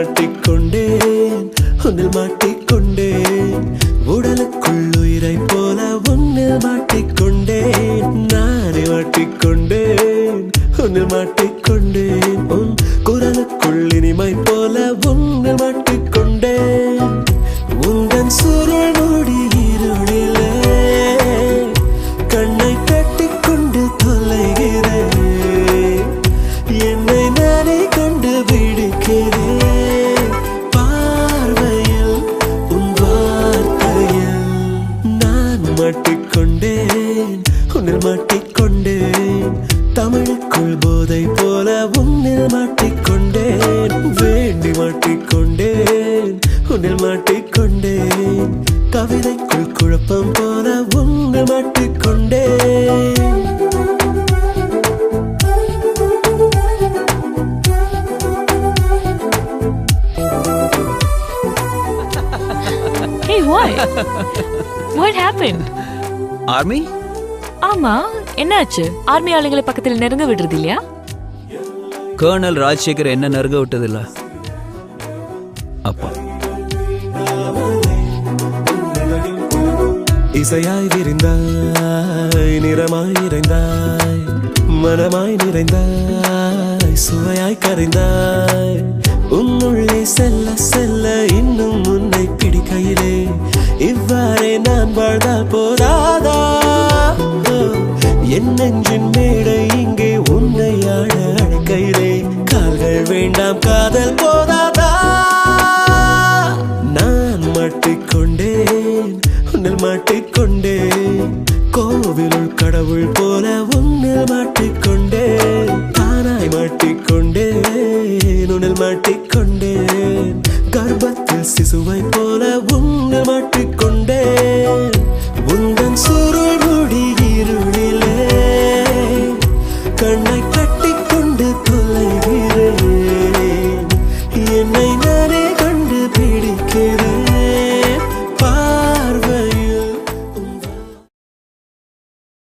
மாட்டிக்கொண்டேன் உன்னில் மாட்டிக்கொண்டேன் உடலுக்குள் உயிரை போல உன்னில் மாட்டிக்கொண்டேன் நானே மாட்டிக்கொண்டேன் உன்னில் மாட்டிக்கொண்டேன் உன் குரலுக்குள் இனிமை போல உன்னில் மாட்டிக்கொண்டேன் உந்தன் சுருள் மூடி இருளிலே கண்ணை கட்டிக்கொண்டு தொலைகிறேன் என்னை நானே கண்டு விடுக்கிறேன் பார்வையில் உன் வார்த்தையில் நான் மாட்டிக்கொண்டேன் உன்னில் மாட்டிக்கொண்டேன் தமிழுக்குள் போதை போல உன்னில் மாட்டிக்கொண்டேன் வேண்டி மாட்டிக்கொண்டேன் உன்னில் மாட்டிக்கொண்டேன் கவிதைக்குள் குழப்பம் போல உன்னில் மாட்டிக்கொண்டேன் Hey, what? What happened? Army ஆமா என்னாச்சு ஆர்மி ஆளுங்களை பக்கத்தில் நெருங்க விடுறது இல்லையா? கர்னல் ராஜசேகர் என்ன நெருங்க விட்டதில்ல. அப்பா இசையாய் விரிந்தாய் நிறமாய் நிறைந்தாய் மனமாய் நிறைந்தாய் சுவையாய் கரைந்தாய் உன்னுள்ளே செல்ல செல்ல இன்னும் உன்னை பிடிக்கையிலே இவ்வாறே நான் வாழ்ந்தால் போதாதா என் நெஞ்சின் மேடை இங்கே உன்னை ஆட அழைக்கையிலே கால்கள் வேண்டாம் காதல் போதாதா நான் மாட்டிக்கொண்டேன் உன்னில் மாட்டிக்கொண்டேன் கோவிலுள் கடவுள் போல உன்னில் மாட்டிக்கொண்டேன் தானாய் மாட்டிக்கொண்டேன் உன்னில் மாட்டிக்கொண்டேன் கர்ப்பத்தில் சிசுவை போல உன்னில் மாட்டிக்கொண்டேன் உந்தன் சுரு